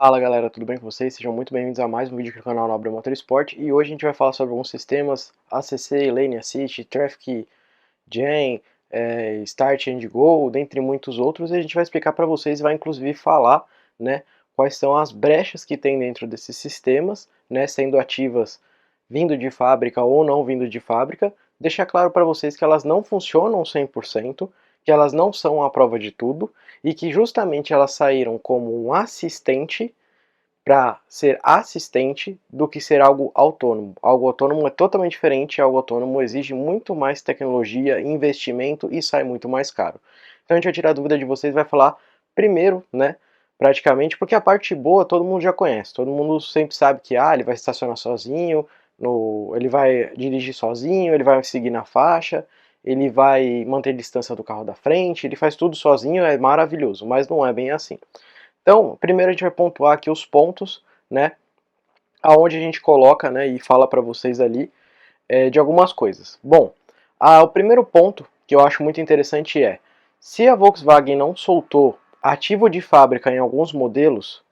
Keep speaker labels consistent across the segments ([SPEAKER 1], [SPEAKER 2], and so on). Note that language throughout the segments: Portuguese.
[SPEAKER 1] Fala galera, tudo bem com vocês? Sejam muito bem-vindos a mais um vídeo aqui no canal Nobre Motorsport e hoje a gente vai falar sobre alguns sistemas ACC, Lane Assist, Traffic Jam, Start and Go, dentre muitos outros, e a gente vai explicar para vocês e vai inclusive falar, né, quais são as brechas que tem dentro desses sistemas, né, sendo ativas vindo de fábrica ou não vindo de fábrica, deixar claro para vocês que elas não funcionam 100%, que elas não são a prova de tudo e que justamente elas saíram como um assistente para ser assistente do que ser algo autônomo. Algo autônomo é totalmente diferente, algo autônomo exige muito mais tecnologia, investimento e sai muito mais caro. Então a gente vai tirar a dúvida de vocês, vai falar primeiro, né, praticamente, porque a parte boa todo mundo já conhece, todo mundo sempre sabe que ele vai estacionar sozinho, ele vai dirigir sozinho, ele vai seguir na faixa, ele vai manter distância do carro da frente, ele faz tudo sozinho, é maravilhoso, mas não é bem assim. Então, primeiro a gente vai pontuar aqui os pontos, né, aonde a gente coloca, né, e fala para vocês ali de algumas coisas. Bom, o primeiro ponto que eu acho muito interessante é, se a Volkswagen não soltou ativo de fábrica em alguns modelos,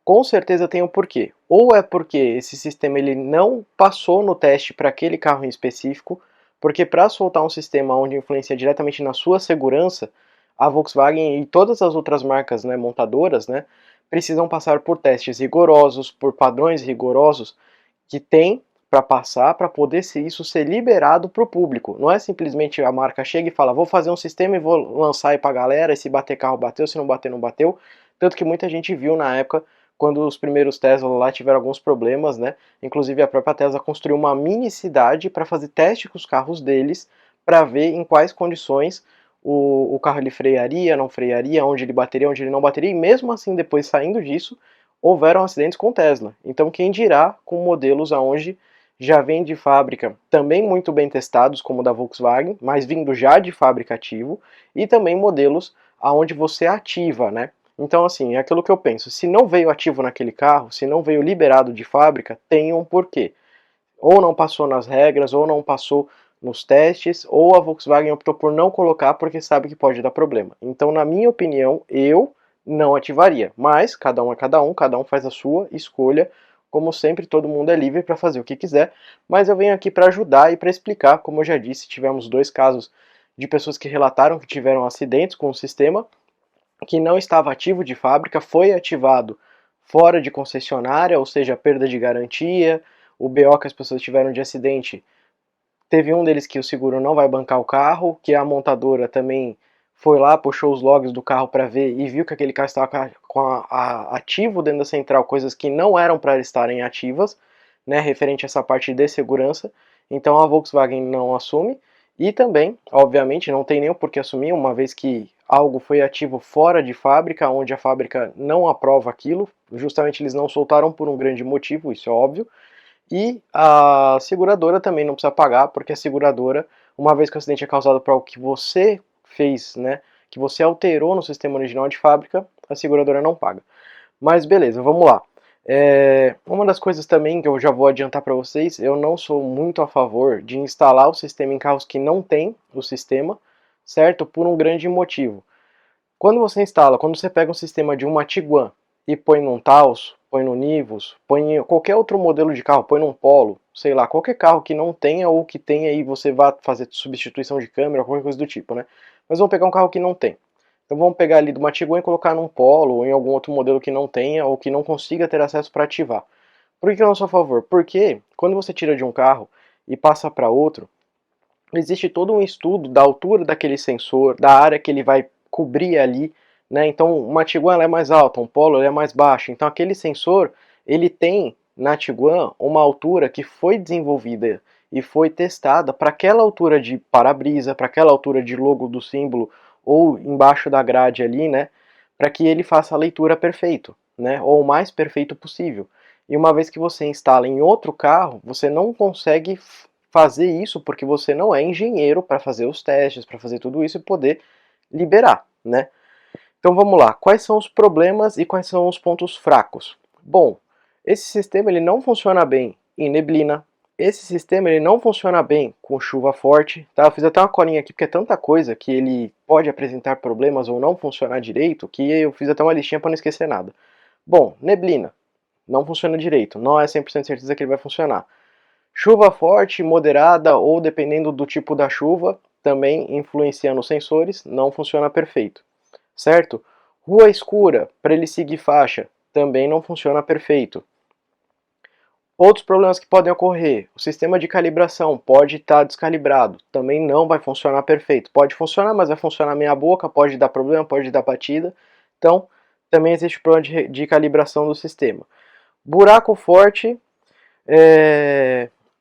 [SPEAKER 1] com certeza tem um porquê. Ou é porque esse sistema ele não passou no teste para aquele carro em específico, porque para soltar um sistema onde influencia diretamente na sua segurança, a Volkswagen e todas as outras marcas, né, montadoras, né, precisam passar por testes rigorosos, por padrões rigorosos que tem para passar para poder isso ser liberado para o público. Não é simplesmente a marca chega e fala, vou fazer um sistema e vou lançar aí para a galera, e se bater carro bateu, se não bater não bateu. Tanto que muita gente viu na época quando os primeiros Tesla lá tiveram alguns problemas, né? Inclusive a própria Tesla construiu uma mini cidade para fazer teste com os carros deles, para ver em quais condições o carro ele frearia, não frearia, onde ele bateria, onde ele não bateria, e mesmo assim, depois saindo disso, houveram acidentes com Tesla. Então quem dirá com modelos aonde já vem de fábrica, também muito bem testados, como o da Volkswagen, mas vindo já de fábrica ativo, e também modelos aonde você ativa, né? Então, assim, é aquilo que eu penso, se não veio ativo naquele carro, se não veio liberado de fábrica, tem um porquê. Ou não passou nas regras, ou não passou nos testes, ou a Volkswagen optou por não colocar porque sabe que pode dar problema. Então, na minha opinião, eu não ativaria. Mas cada um é cada um faz a sua escolha. Como sempre, todo mundo é livre para fazer o que quiser. Mas eu venho aqui para ajudar e para explicar. Como eu já disse, tivemos dois casos de pessoas que relataram que tiveram acidentes com o sistema que não estava ativo de fábrica, foi ativado fora de concessionária, ou seja, perda de garantia, o BO que as pessoas tiveram de acidente, teve um deles que o seguro não vai bancar o carro, que a montadora também foi lá, puxou os logs do carro para ver e viu que aquele carro estava ativo dentro da central, coisas que não eram para estarem ativas, né, referente a essa parte de segurança. Então a Volkswagen não assume e também, obviamente, não tem nem o porquê assumir, uma vez que algo foi ativo fora de fábrica, onde a fábrica não aprova aquilo, justamente eles não soltaram por um grande motivo, isso é óbvio, e a seguradora também não precisa pagar, porque a seguradora, uma vez que o acidente é causado por algo que você fez, né, que você alterou no sistema original de fábrica, a seguradora não paga. Mas beleza, vamos lá. Uma das coisas também que eu já vou adiantar para vocês, eu não sou muito a favor de instalar o sistema em carros que não tem o sistema, certo? Por um grande motivo. Quando você instala, quando você pega um sistema de uma Tiguan e põe num Taos, põe no Nivus, põe em qualquer outro modelo de carro, põe num Polo, sei lá, qualquer carro que não tenha ou que tenha aí você vá fazer substituição de câmera, qualquer coisa do tipo, né? Mas vamos pegar um carro que não tem. Então vamos pegar ali de uma Tiguan e colocar num Polo ou em algum outro modelo que não tenha ou que não consiga ter acesso para ativar. Por que eu não sou a favor? Porque quando você tira de um carro e passa para outro, existe todo um estudo da altura daquele sensor, da área que ele vai cobrir ali, né? Então, uma Tiguan ela é mais alta, um Polo ele é mais baixo. Então, aquele sensor, ele tem na Tiguan uma altura que foi desenvolvida e foi testada para aquela altura de para-brisa, para aquela altura de logo do símbolo ou embaixo da grade ali, né? Para que ele faça a leitura perfeito, né? Ou o mais perfeito possível. E uma vez que você instala em outro carro, você não consegue fazer isso porque você não é engenheiro para fazer os testes, para fazer tudo isso e poder liberar, né? Então vamos lá, quais são os problemas e quais são os pontos fracos? Bom, esse sistema ele não funciona bem em neblina, esse sistema ele não funciona bem com chuva forte, tá? Eu fiz até uma colinha aqui porque é tanta coisa que ele pode apresentar problemas ou não funcionar direito que eu fiz até uma listinha para não esquecer nada. Bom, neblina, não funciona direito, não é 100% certeza que ele vai funcionar. Chuva forte, moderada ou dependendo do tipo da chuva, também influencia nos sensores, não funciona perfeito, certo? Rua escura, para ele seguir faixa, também não funciona perfeito. Outros problemas que podem ocorrer, o sistema de calibração pode estar descalibrado, também não vai funcionar perfeito. Pode funcionar, mas vai funcionar meia boca, pode dar problema, pode dar batida. Então, também existe problema de calibração do sistema. Buraco forte,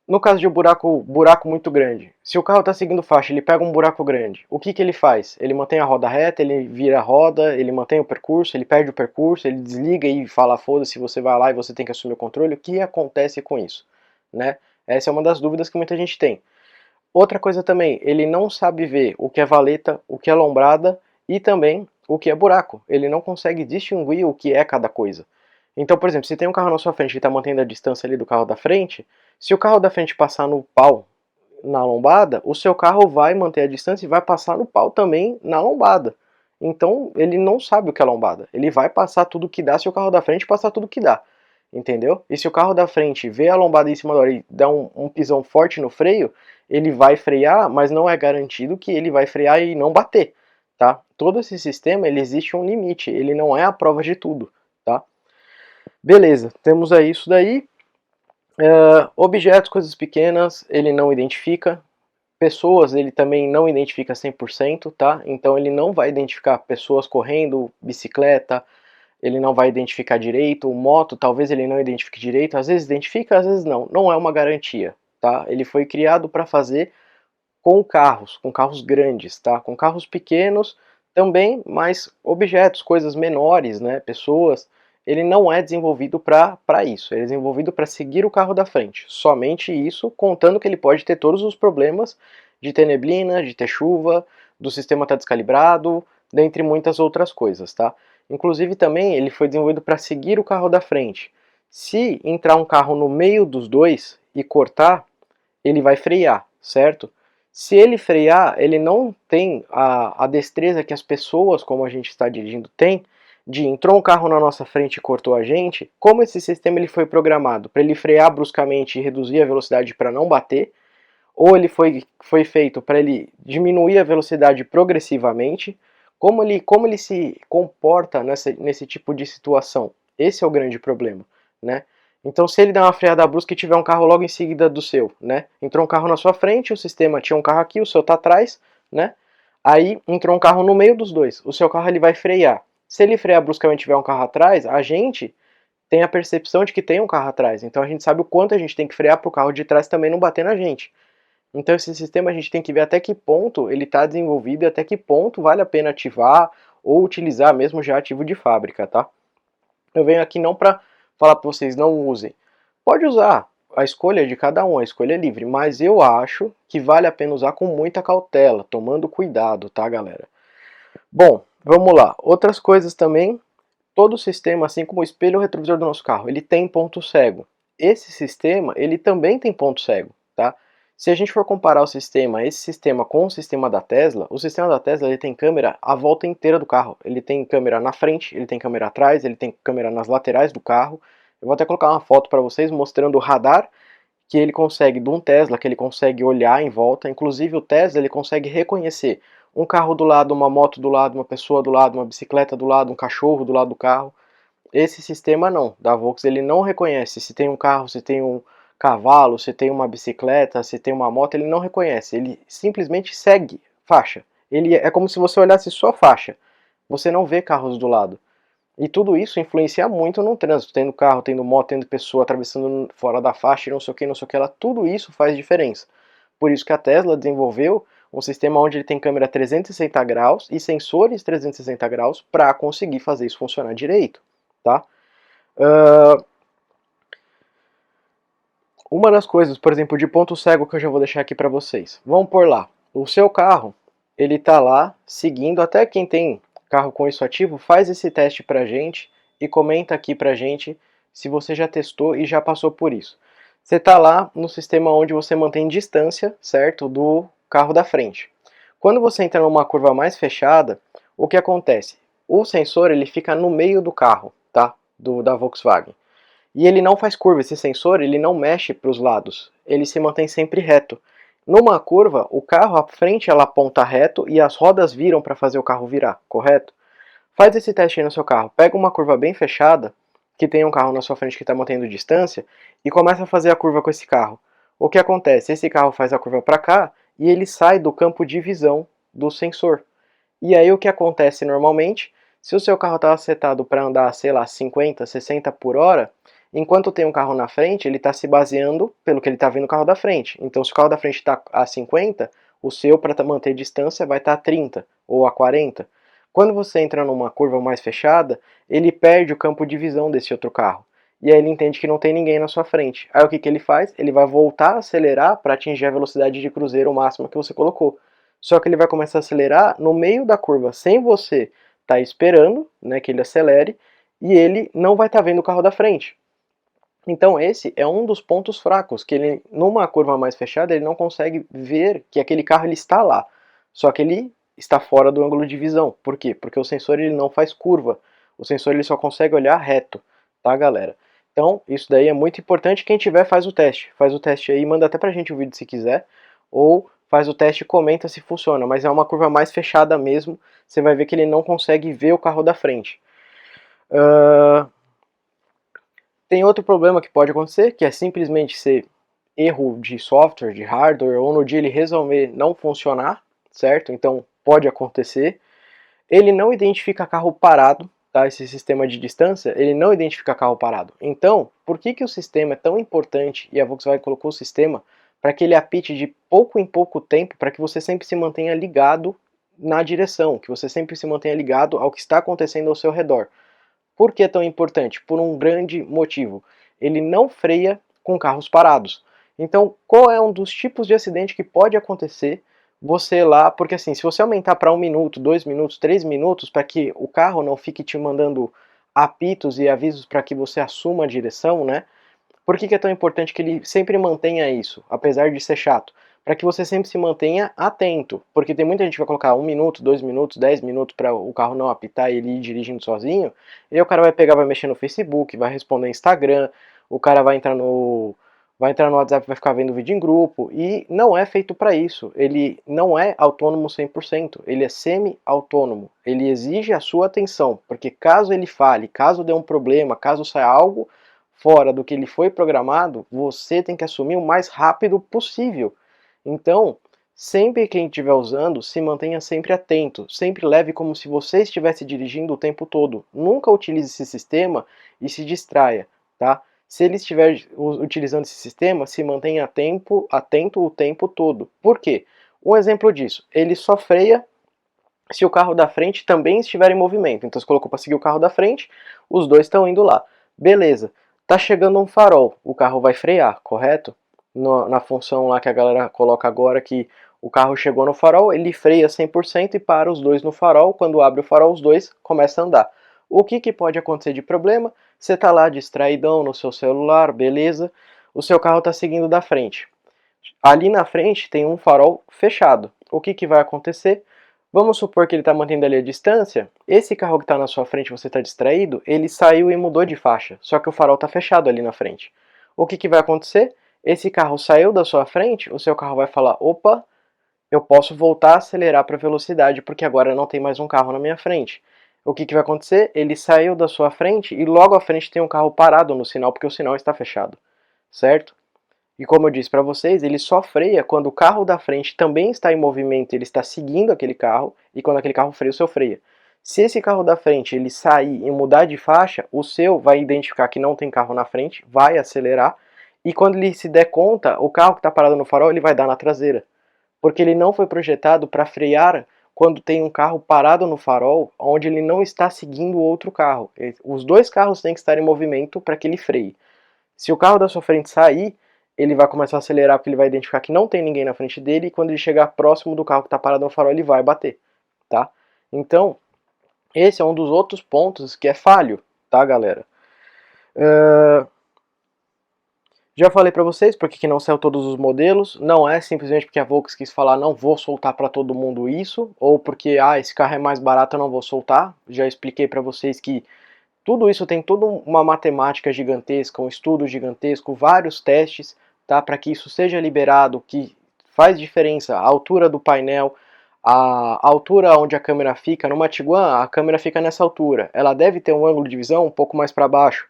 [SPEAKER 1] no caso de um buraco muito grande, se o carro está seguindo faixa, ele pega um buraco grande, o que ele faz? Ele mantém a roda reta, ele vira a roda, ele mantém o percurso, ele perde o percurso, ele desliga e fala foda-se, você vai lá e você tem que assumir o controle. O que acontece com isso? Né? Essa é uma das dúvidas que muita gente tem. Outra coisa também, ele não sabe ver o que é valeta, o que é lombrada e também o que é buraco. Ele não consegue distinguir o que é cada coisa. Então, por exemplo, se tem um carro na sua frente que está mantendo a distância ali do carro da frente, se o carro da frente passar no pau na lombada, o seu carro vai manter a distância e vai passar no pau também na lombada. Então, ele não sabe o que é lombada. Ele vai passar tudo que dá se o carro da frente passar tudo que dá. Entendeu? E se o carro da frente vê a lombada em cima da hora e dá um pisão forte no freio, ele vai frear, mas não é garantido que ele vai frear e não bater, tá? Todo esse sistema, ele existe um limite, ele não é a prova de tudo, tá? Beleza, temos aí isso daí. Objetos, coisas pequenas, ele não identifica. Pessoas, ele também não identifica 100%, tá? Então ele não vai identificar pessoas correndo, bicicleta, ele não vai identificar direito. Moto, talvez ele não identifique direito. Às vezes identifica, às vezes não. Não é uma garantia, tá? Ele foi criado para fazer com carros grandes, tá? Com carros pequenos também, mas objetos, coisas menores, né? Pessoas, ele não é desenvolvido para isso. Ele é desenvolvido para seguir o carro da frente. Somente isso, contando que ele pode ter todos os problemas de ter neblina, de ter chuva, do sistema estar descalibrado, dentre muitas outras coisas, tá? Inclusive também ele foi desenvolvido para seguir o carro da frente. Se entrar um carro no meio dos dois e cortar, ele vai frear, certo? Se ele frear, ele não tem a destreza que as pessoas, como a gente está dirigindo, tem, de entrou um carro na nossa frente e cortou a gente. Como esse sistema ele foi programado para ele frear bruscamente e reduzir a velocidade para não bater, ou ele foi feito para ele diminuir a velocidade progressivamente, como ele se comporta nesse tipo de situação? Esse é o grande problema, né? Então, se ele dá uma freada brusca e tiver um carro logo em seguida do seu, né? Entrou um carro na sua frente, o sistema tinha um carro aqui, o seu tá atrás, né? Aí entrou um carro no meio dos dois, o seu carro ele vai frear. Se ele frear bruscamente e tiver um carro atrás, a gente tem a percepção de que tem um carro atrás. Então a gente sabe o quanto a gente tem que frear para o carro de trás também não bater na gente. Então esse sistema a gente tem que ver até que ponto ele está desenvolvido e até que ponto vale a pena ativar ou utilizar mesmo já ativo de fábrica, tá? Eu venho aqui não para falar para vocês não usem. Pode usar, a escolha é de cada um, a escolha é livre, mas eu acho que vale a pena usar com muita cautela, tomando cuidado, tá, galera? Bom, vamos lá. Outras coisas também, todo sistema, assim como o espelho retrovisor do nosso carro, ele tem ponto cego. Esse sistema, ele também tem ponto cego, tá? Se a gente for comparar esse sistema com o sistema da Tesla, o sistema da Tesla ele tem câmera a volta inteira do carro. Ele tem câmera na frente, ele tem câmera atrás, ele tem câmera nas laterais do carro. Eu vou até colocar uma foto para vocês mostrando o radar que ele consegue, de um Tesla, que ele consegue olhar em volta. Inclusive o Tesla ele consegue reconhecer um carro do lado, uma moto do lado, uma pessoa do lado, uma bicicleta do lado, um cachorro do lado do carro. Esse sistema não, da Volks, ele não reconhece se tem um carro, se tem um cavalo, se tem uma bicicleta, se tem uma moto, ele não reconhece, ele simplesmente segue faixa. Ele é como se você olhasse só faixa, você não vê carros do lado. E tudo isso influencia muito no trânsito, tendo carro, tendo moto, tendo pessoa atravessando fora da faixa, não sei o que, não sei o que lá, tudo isso faz diferença. Por isso que a Tesla desenvolveu um sistema onde ele tem câmera 360 graus e sensores 360 graus para conseguir fazer isso funcionar direito, tá? Uma das coisas, por exemplo, de ponto cego que eu já vou deixar aqui para vocês. Vamos por lá. O seu carro, ele tá lá seguindo, até quem tem carro com isso ativo, faz esse teste pra gente e comenta aqui pra gente se você já testou e já passou por isso. Você tá lá no sistema onde você mantém distância, certo, do carro da frente. Quando você entra numa curva mais fechada, o que acontece? O sensor ele fica no meio do carro, tá? da Volkswagen. E ele não faz curva, esse sensor ele não mexe para os lados, ele se mantém sempre reto. Numa curva, o carro à frente ela aponta reto e as rodas viram para fazer o carro virar, correto? Faz esse teste aí no seu carro, pega uma curva bem fechada, que tem um carro na sua frente que está mantendo distância, e começa a fazer a curva com esse carro. O que acontece? Esse carro faz a curva para cá e ele sai do campo de visão do sensor. E aí o que acontece normalmente, se o seu carro está setado para andar, sei lá, 50, 60 por hora, enquanto tem um carro na frente, ele está se baseando pelo que ele está vendo o carro da frente. Então se o carro da frente está a 50, o seu para manter distância vai estar a 30 ou a 40. Quando você entra numa curva mais fechada, ele perde o campo de visão desse outro carro. E aí ele entende que não tem ninguém na sua frente. Aí o que ele faz? Ele vai voltar a acelerar para atingir a velocidade de cruzeiro máxima que você colocou. Só que ele vai começar a acelerar no meio da curva, sem você estar esperando, né, que ele acelere, e ele não vai estar vendo o carro da frente. Então esse é um dos pontos fracos, que ele numa curva mais fechada ele não consegue ver que aquele carro ele está lá. Só que ele está fora do ângulo de visão. Por quê? Porque o sensor ele não faz curva. O sensor ele só consegue olhar reto, tá, galera? Então, isso daí é muito importante. Quem tiver, faz o teste. Faz o teste aí, manda até pra gente o vídeo se quiser. Ou faz o teste e comenta se funciona. Mas é uma curva mais fechada mesmo. Você vai ver que ele não consegue ver o carro da frente. Tem outro problema que pode acontecer, que é simplesmente ser erro de software, de hardware, ou no dia ele resolver não funcionar, certo? Então pode acontecer. Ele não identifica carro parado, tá? Esse sistema de distância, ele não identifica carro parado. Então, por que o sistema é tão importante e a Volkswagen colocou o sistema para que ele apite de pouco em pouco tempo, para que você sempre se mantenha ligado na direção, que você sempre se mantenha ligado ao que está acontecendo ao seu redor. Por que é tão importante? Por um grande motivo. Ele não freia com carros parados. Então, qual é um dos tipos de acidente que pode acontecer você lá? Porque assim, se você aumentar para 1 minuto, 2 minutos, 3 minutos, para que o carro não fique te mandando apitos e avisos para que você assuma a direção, né? Por que é tão importante que ele sempre mantenha isso, apesar de ser chato? Para que você sempre se mantenha atento, porque tem muita gente que vai colocar 1 minuto, 2 minutos, 10 minutos para o carro não apitar e ele ir dirigindo sozinho, e aí o cara vai pegar, vai mexer no Facebook, vai responder no Instagram, o cara vai entrar no WhatsApp, vai ficar vendo vídeo em grupo, e não é feito para isso. Ele não é autônomo 100%, ele é semi-autônomo. Ele exige a sua atenção, porque caso ele fale, caso dê um problema, caso saia algo fora do que ele foi programado, você tem que assumir o mais rápido possível. Então, sempre que estiver usando, se mantenha sempre atento, sempre leve como se você estivesse dirigindo o tempo todo. Nunca utilize esse sistema e se distraia, tá? Se ele estiver utilizando esse sistema, se mantenha atento o tempo todo. Por quê? Um exemplo disso, ele só freia se o carro da frente também estiver em movimento. Então você colocou para seguir o carro da frente, os dois estão indo lá. Beleza. Tá chegando um farol, o carro vai frear, correto? Na função lá que a galera coloca agora, que o carro chegou no farol, ele freia 100% e para os dois no farol. Quando abre o farol, os dois começam a andar. O que pode acontecer de problema? Você tá lá distraidão no seu celular, beleza? O seu carro está seguindo da frente. Ali na frente tem um farol fechado. O que vai acontecer? Vamos supor que ele está mantendo ali a distância. Esse carro que está na sua frente, você está distraído, ele saiu e mudou de faixa. Só que o farol está fechado ali na frente. O que vai acontecer? Esse carro saiu da sua frente, o seu carro vai falar, opa, eu posso voltar a acelerar para velocidade, porque agora não tem mais um carro na minha frente. O que vai acontecer? Ele saiu da sua frente e logo à frente tem um carro parado no sinal, porque o sinal está fechado. Certo? E como eu disse para vocês, ele só freia quando o carro da frente também está em movimento, ele está seguindo aquele carro, e quando aquele carro freia, o seu freia. Se esse carro da frente ele sair e mudar de faixa, o seu vai identificar que não tem carro na frente, vai acelerar, e quando ele se der conta, o carro que está parado no farol, ele vai dar na traseira. Porque ele não foi projetado para frear quando tem um carro parado no farol, onde ele não está seguindo o outro carro. Os dois carros têm que estar em movimento para que ele freie. Se o carro da sua frente sair, ele vai começar a acelerar porque ele vai identificar que não tem ninguém na frente dele e quando ele chegar próximo do carro que está parado no farol, ele vai bater, tá? Então, esse é um dos outros pontos que é falho, tá, galera? Já falei para vocês porque que não saiu todos os modelos, não é simplesmente porque a Volkswagen quis falar não vou soltar para todo mundo isso, ou porque esse carro é mais barato eu não vou soltar. Já expliquei para vocês que Tudo isso tem toda uma matemática gigantesca, um estudo gigantesco, vários testes, tá, para que isso seja liberado, que faz diferença a altura do painel, a altura onde a câmera fica. Numa Tiguan, a câmera fica nessa altura, ela deve ter um ângulo de visão um pouco mais para baixo,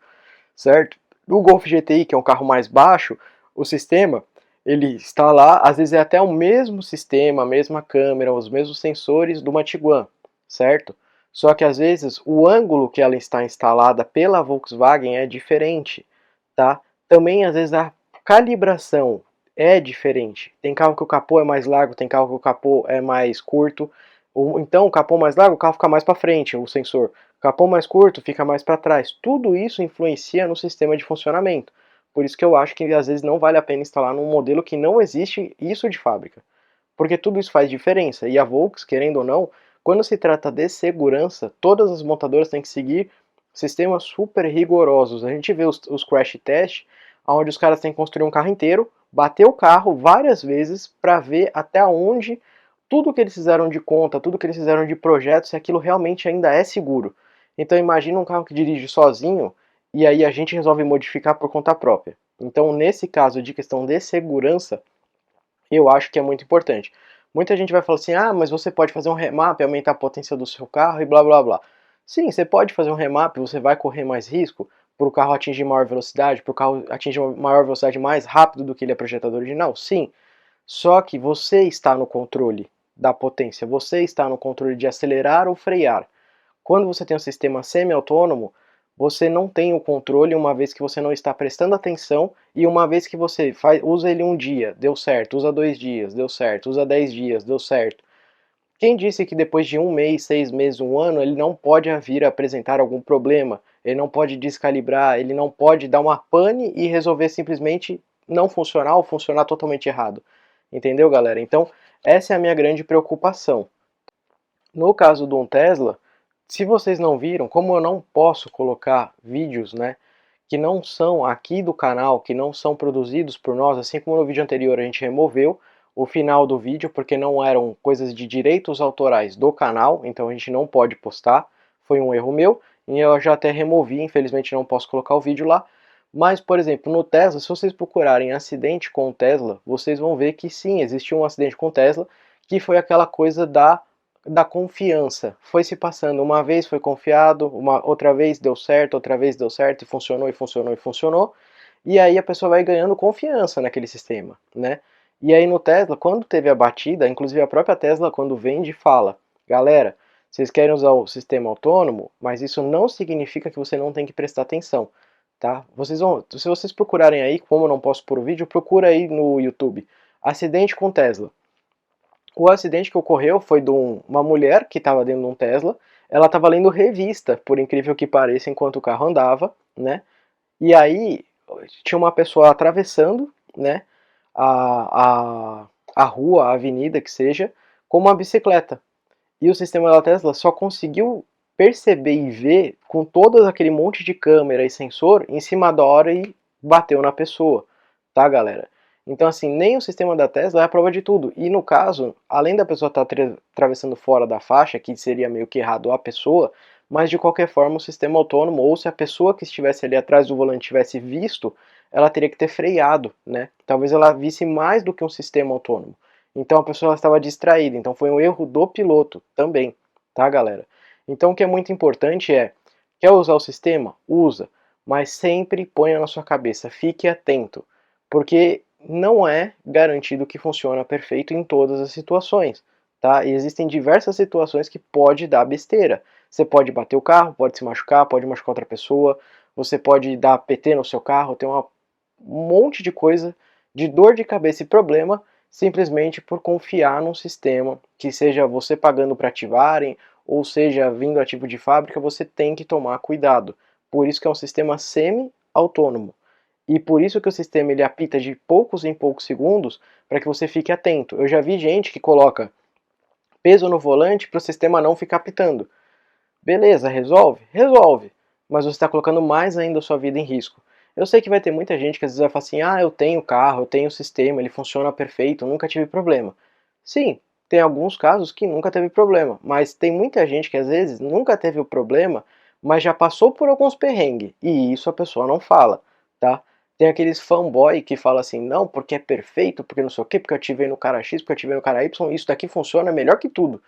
[SPEAKER 1] certo? No Golf GTI, que é um carro mais baixo, o sistema ele está lá, às vezes é até o mesmo sistema, a mesma câmera, os mesmos sensores do Tiguan, certo? Só que às vezes o ângulo que ela está instalada pela Volkswagen é diferente, tá? Também às vezes a calibração é diferente. Tem carro que o capô é mais largo, tem carro que o capô é mais curto. Ou então o capô mais largo, o carro fica mais para frente, o sensor. O capô mais curto fica mais para trás. Tudo isso influencia no sistema de funcionamento. Por isso que eu acho que às vezes não vale a pena instalar num modelo que não existe isso de fábrica. Porque tudo isso faz diferença. E a Volks, querendo ou não, quando se trata de segurança, todas as montadoras têm que seguir sistemas super rigorosos. A gente vê os crash test, onde os caras têm que construir um carro inteiro, bater o carro várias vezes para ver até onde tudo que eles fizeram de conta, tudo que eles fizeram de projeto, se aquilo realmente ainda é seguro. Então imagina um carro que dirige sozinho e aí a gente resolve modificar por conta própria. Então nesse caso de questão de segurança, eu acho que é muito importante. Muita gente vai falar assim, ah, mas você pode fazer um remap, aumentar a potência do seu carro e blá blá blá. Sim, você pode fazer um remap, você vai correr mais risco para o carro atingir maior velocidade, para o carro atingir uma maior velocidade mais rápido do que ele é projetado original? Sim. Só que você está no controle da potência, você está no controle de acelerar ou frear. Quando você tem um sistema semi-autônomo, você não tem o controle uma vez que você não está prestando atenção e uma vez que você usa ele um dia, deu certo, usa 2 dias, deu certo, usa 10 dias, deu certo. Quem disse que depois de um mês, 6 meses, um ano, ele não pode vir a apresentar algum problema, ele não pode descalibrar, ele não pode dar uma pane e resolver simplesmente não funcionar ou funcionar totalmente errado. Entendeu, galera? Então, essa é a minha grande preocupação. No caso do Tesla, se vocês não viram, como eu não posso colocar vídeos, né, que não são aqui do canal, que não são produzidos por nós, assim como no vídeo anterior a gente removeu o final do vídeo porque não eram coisas de direitos autorais do canal, então a gente não pode postar, foi um erro meu, e eu já até removi, infelizmente não posso colocar o vídeo lá. Mas, por exemplo, no Tesla, se vocês procurarem acidente com o Tesla, vocês vão ver que sim, existiu um acidente com o Tesla, que foi aquela coisa da confiança. Foi se passando, uma vez foi confiado, uma outra vez deu certo, outra vez deu certo, e funcionou, e funcionou, e funcionou. E aí a pessoa vai ganhando confiança naquele sistema, né? E aí no Tesla, quando teve a batida, inclusive a própria Tesla, quando vende, fala: galera, vocês querem usar o sistema autônomo, mas isso não significa que você não tem que prestar atenção, tá? Se vocês procurarem aí, como eu não posso pôr o vídeo, procura aí no YouTube, acidente com Tesla. O acidente que ocorreu foi de uma mulher que estava dentro de um Tesla. Ela estava lendo revista, por incrível que pareça, enquanto o carro andava, né? E aí tinha uma pessoa atravessando, né? A, a rua, a avenida que seja, com uma bicicleta. E o sistema da Tesla só conseguiu perceber e ver com todo aquele monte de câmera e sensor em cima da hora e bateu na pessoa, tá, galera? Então, assim, nem o sistema da Tesla é a prova de tudo. E no caso, além da pessoa estar atravessando fora da faixa, que seria meio que errado a pessoa, mas de qualquer forma o sistema autônomo, ou se a pessoa que estivesse ali atrás do volante tivesse visto, ela teria que ter freado, né? Talvez ela visse mais do que um sistema autônomo. Então a pessoa estava distraída, então foi um erro do piloto também, tá, galera? Então o que é muito importante é, quer usar o sistema? Usa, mas sempre ponha na sua cabeça, fique atento, porque não é garantido que funciona perfeito em todas as situações, tá? E existem diversas situações que pode dar besteira. Você pode bater o carro, pode se machucar, pode machucar outra pessoa, você pode dar PT no seu carro, tem um monte de coisa de dor de cabeça e problema simplesmente por confiar num sistema que seja você pagando para ativarem ou seja vindo ativo de fábrica, você tem que tomar cuidado. Por isso que é um sistema semi-autônomo. E por isso que o sistema ele apita de poucos em poucos segundos para que você fique atento. Eu já vi gente que coloca peso no volante para o sistema não ficar apitando. Beleza, resolve? Resolve. Mas você está colocando mais ainda a sua vida em risco. Eu sei que vai ter muita gente que às vezes vai falar assim, ah, eu tenho carro, eu tenho sistema, ele funciona perfeito, nunca tive problema. Sim, tem alguns casos que nunca teve problema, mas tem muita gente que às vezes nunca teve o problema mas já passou por alguns perrengues, e isso a pessoa não fala, tá? Tem aqueles fanboy que fala assim, não, porque é perfeito, porque não sei o quê, porque eu ativei no cara X, porque eu ativei no cara Y, isso daqui funciona melhor que tudo.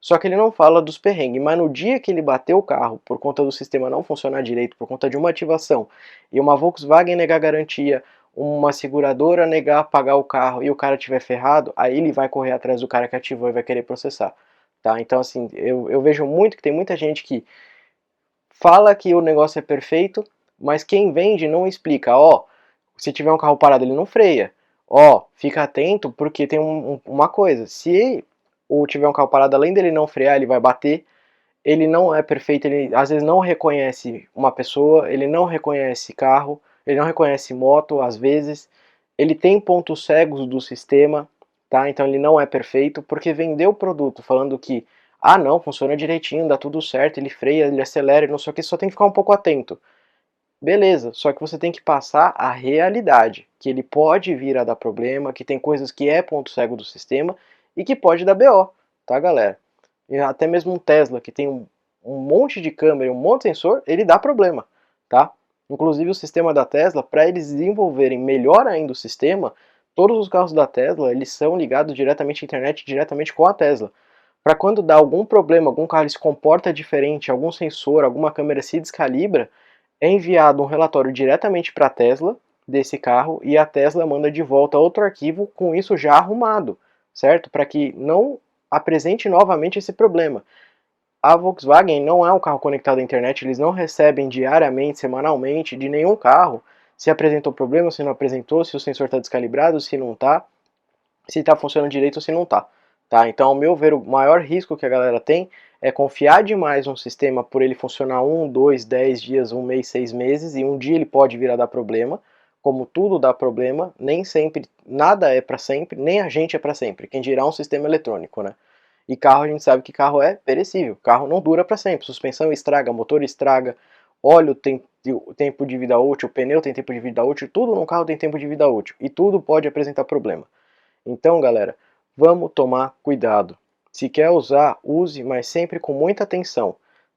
[SPEAKER 1] Só que ele não fala dos perrengues, mas no dia que ele bateu o carro, por conta do sistema não funcionar direito, por conta de uma ativação, e uma Volkswagen negar garantia, uma seguradora negar pagar o carro e o cara tiver ferrado, aí ele vai correr atrás do cara que ativou e vai querer processar. Tá? Então assim, eu vejo muito que tem muita gente que fala que o negócio é perfeito, mas quem vende não explica, ó, se tiver um carro parado ele não freia, ó, fica atento porque tem uma coisa, se ou tiver um carro parado, além dele não frear, ele vai bater, ele não é perfeito, ele às vezes não reconhece uma pessoa, ele não reconhece carro, ele não reconhece moto, às vezes, ele tem pontos cegos do sistema, tá? Então ele não é perfeito, porque vendeu o produto falando que, ah não, funciona direitinho, dá tudo certo, ele freia, ele acelera, não sei o que, só tem que ficar um pouco atento. Beleza, só que você tem que passar a realidade, que ele pode vir a dar problema, que tem coisas que é ponto cego do sistema e que pode dar BO, tá galera? E até mesmo um Tesla, que tem um monte de câmera e um monte de sensor, ele dá problema, tá? Inclusive o sistema da Tesla, para eles desenvolverem melhor ainda o sistema, todos os carros da Tesla, eles são ligados diretamente à internet, diretamente com a Tesla. Para quando dá algum problema, algum carro se comporta diferente, algum sensor, alguma câmera se descalibra, é enviado um relatório diretamente para a Tesla desse carro e a Tesla manda de volta outro arquivo com isso já arrumado, certo? Para que não apresente novamente esse problema. A Volkswagen não é um carro conectado à internet, eles não recebem diariamente, semanalmente de nenhum carro se apresentou problema, se não apresentou, se o sensor está descalibrado, se não está, se está funcionando direito ou se não está. Tá? Então, ao meu ver, o maior risco que a galera tem é confiar demais num sistema por ele funcionar 1, 2, 10 dias, 1 mês, 6 meses, e um dia ele pode vir a dar problema, como tudo dá problema, nem sempre, nada é para sempre, nem a gente é para sempre, quem dirá um sistema eletrônico, né? E carro, a gente sabe que carro é perecível, carro não dura para sempre, suspensão estraga, motor estraga, óleo tem tempo de vida útil, pneu tem tempo de vida útil, tudo no carro tem tempo de vida útil, e tudo pode apresentar problema. Então, galera, vamos tomar cuidado. Se quer usar, use, mas sempre com muita atenção,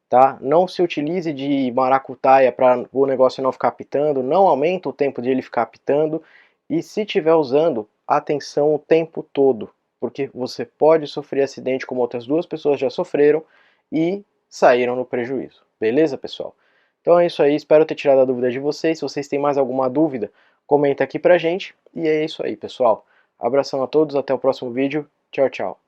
[SPEAKER 1] tá? Não se utilize de maracutaia para o negócio não ficar pitando, não aumenta o tempo de ele ficar pitando, e se estiver usando, atenção o tempo todo, porque você pode sofrer acidente como outras duas pessoas já sofreram e saíram no prejuízo. Beleza, pessoal? Então é isso aí, espero ter tirado a dúvida de vocês. Se vocês têm mais alguma dúvida, comenta aqui pra gente. E é isso aí, pessoal. Abração a todos, até o próximo vídeo. Tchau, tchau.